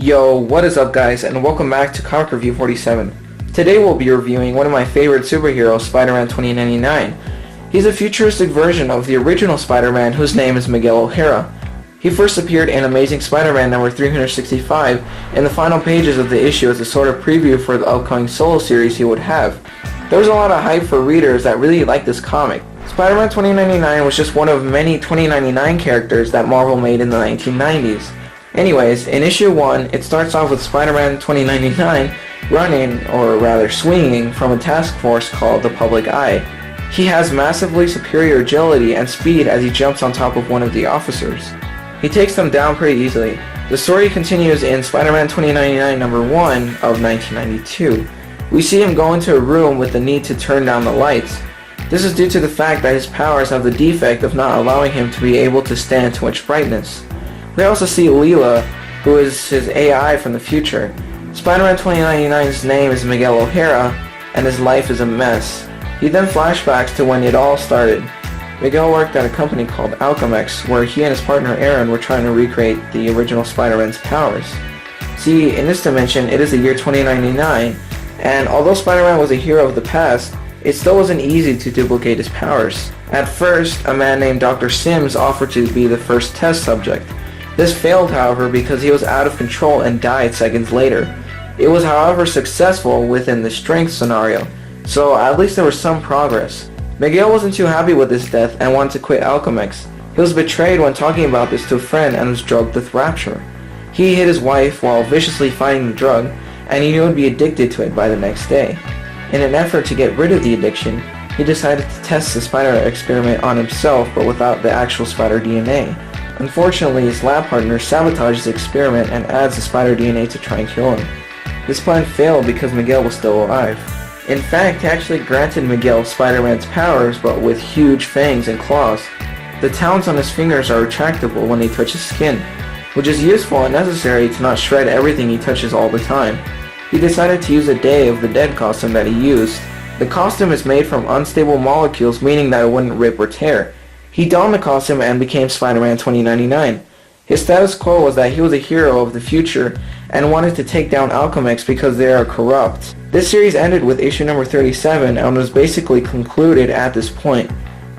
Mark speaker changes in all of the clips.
Speaker 1: Yo, what is up guys, and welcome back to Comicreview47. Today we'll be reviewing one of my favorite superheroes, Spider-Man 2099. He's a futuristic version of the original Spider-Man whose name is Miguel O'Hara. He first appeared in Amazing Spider-Man number 365 in the final pages of the issue as a sort of preview for the upcoming solo series he would have. There was a lot of hype for readers that really liked this comic. Spider-Man 2099 was just one of many 2099 characters that Marvel made in the 1990s. Anyways, in issue 1, it starts off with Spider-Man 2099 running, or rather swinging, from a task force called the Public Eye. He has massively superior agility and speed as he jumps on top of one of the officers. He takes them down pretty easily. The story continues in Spider-Man 2099 number 1 of 1992. We see him go into a room with the need to turn down the lights. This is due to the fact that his powers have the defect of not allowing him to be able to stand too much brightness. We also see Leela, who is his AI from the future. Spider-Man 2099's name is Miguel O'Hara, and his life is a mess. He then flashbacks to when it all started. Miguel worked at a company called Alchemex, where he and his partner Aaron were trying to recreate the original Spider-Man's powers. See, in this dimension, it is the year 2099, and although Spider-Man was a hero of the past, it still wasn't easy to duplicate his powers. At first, a man named Dr. Sims offered to be the first test subject. This failed, however, because he was out of control and died seconds later. It was, however, successful within the strength scenario, so at least there was some progress. Miguel wasn't too happy with his death and wanted to quit Alchemex. He was betrayed when talking about this to a friend and was drugged with Rapture. He hit his wife while viciously fighting the drug, and he knew he would be addicted to it by the next day. In an effort to get rid of the addiction, he decided to test the spider experiment on himself but without the actual spider DNA. Unfortunately, his lab partner sabotages the experiment and adds the spider DNA to try and kill him. This plan failed because Miguel was still alive. In fact, he actually granted Miguel Spider-Man's powers but with huge fangs and claws. The talons on his fingers are retractable when they touch his skin, which is useful and necessary to not shred everything he touches all the time. He decided to use a Day of the Dead costume that he used. The costume is made from unstable molecules, meaning that it wouldn't rip or tear. He donned the costume and became Spider-Man 2099. His status quo was that he was a hero of the future and wanted to take down Alchemex because they are corrupt. This series ended with issue number 37 and was basically concluded at this point.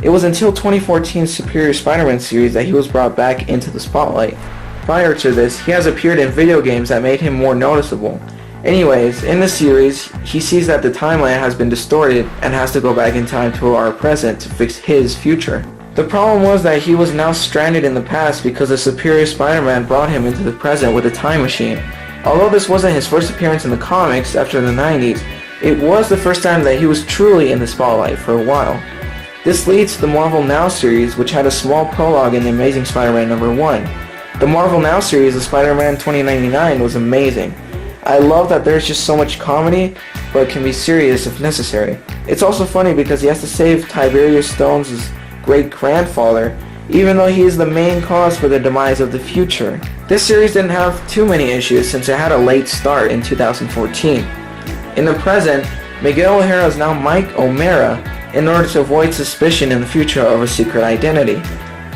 Speaker 1: It was until 2014's Superior Spider-Man series that he was brought back into the spotlight. Prior to this, he has appeared in video games that made him more noticeable. Anyways, in the series, he sees that the timeline has been distorted and has to go back in time to our present to fix his future. The problem was that he was now stranded in the past because the Superior Spider-Man brought him into the present with a time machine. Although this wasn't his first appearance in the comics after the 90s, it was the first time that he was truly in the spotlight for a while. This leads to the Marvel Now series, which had a small prologue in the Amazing Spider-Man number 1. The Marvel Now series of Spider-Man 2099 was amazing. I love that there's just so much comedy, but can be serious if necessary. It's also funny because he has to save Tiberius Stone's great-grandfather, even though he is the main cause for the demise of the future. This series didn't have too many issues since it had a late start in 2014. In the present, Miguel O'Hara is now Mike O'Mara in order to avoid suspicion in the future of a secret identity.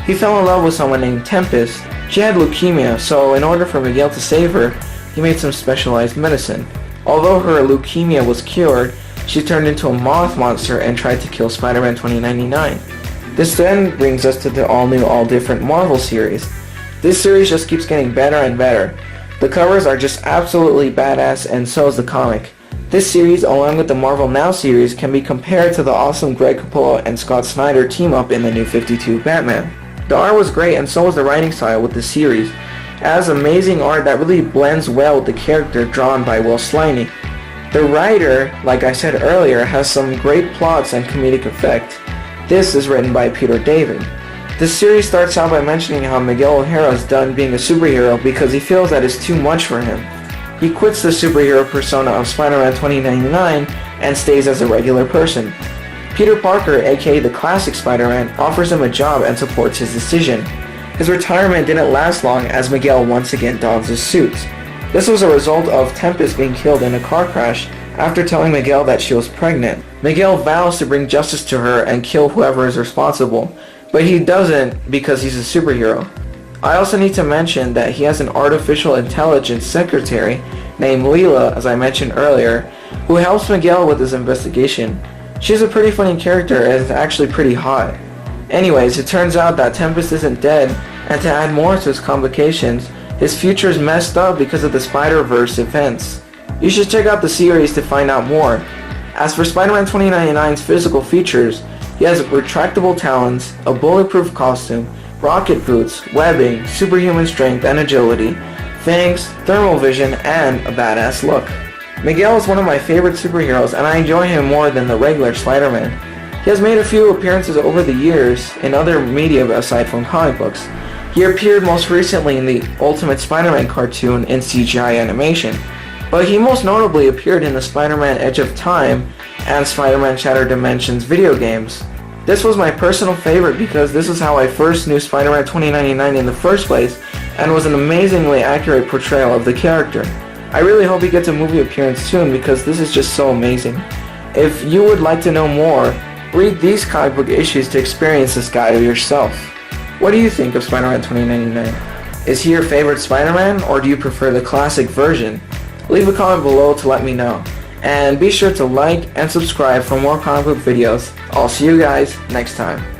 Speaker 1: He fell in love with someone named Tempest. She had leukemia, so in order for Miguel to save her, he made some specialized medicine. Although her leukemia was cured, she turned into a moth monster and tried to kill Spider-Man 2099. This then brings us to the all-new, all-different Marvel series. This series just keeps getting better and better. The covers are just absolutely badass, and so is the comic. This series, along with the Marvel Now series, can be compared to the awesome Greg Capullo and Scott Snyder team-up in the New 52 Batman. The art was great, and so was the writing style with the series. It has amazing art that really blends well with the character drawn by Will Sliney. The writer, like I said earlier, has some great plots and comedic effect. This is written by Peter David. This series starts out by mentioning how Miguel O'Hara is done being a superhero because he feels that it's too much for him. He quits the superhero persona of Spider-Man 2099 and stays as a regular person. Peter Parker, aka the classic Spider-Man, offers him a job and supports his decision. His retirement didn't last long as Miguel once again dons his suit. This was a result of Tempest being killed in a car crash after telling Miguel that she was pregnant. Miguel vows to bring justice to her and kill whoever is responsible, but he doesn't because he's a superhero. I also need to mention that he has an artificial intelligence secretary named Leela, as I mentioned earlier, who helps Miguel with his investigation. She's a pretty funny character and is actually pretty hot. Anyways, it turns out that Tempest isn't dead, and to add more to his complications, his future is messed up because of the Spider-Verse events. You should check out the series to find out more. As for Spider-Man 2099's physical features, he has retractable talons, a bulletproof costume, rocket boots, webbing, superhuman strength and agility, fangs, thermal vision, and a badass look. Miguel is one of my favorite superheroes, and I enjoy him more than the regular Spider-Man. He has made a few appearances over the years in other media aside from comic books. He appeared most recently in the Ultimate Spider-Man cartoon in CGI animation, but he most notably appeared in the Spider-Man Edge of Time and Spider-Man Shattered Dimensions video games. This was my personal favorite because this is how I first knew Spider-Man 2099 in the first place, and was an amazingly accurate portrayal of the character. I really hope he gets a movie appearance soon because this is just so amazing. If you would like to know more, read these comic book issues to experience this guy yourself. What do you think of Spider-Man 2099? Is he your favorite Spider-Man, or do you prefer the classic version? Leave a comment below to let me know. And be sure to like and subscribe for more comic book videos. I'll see you guys next time.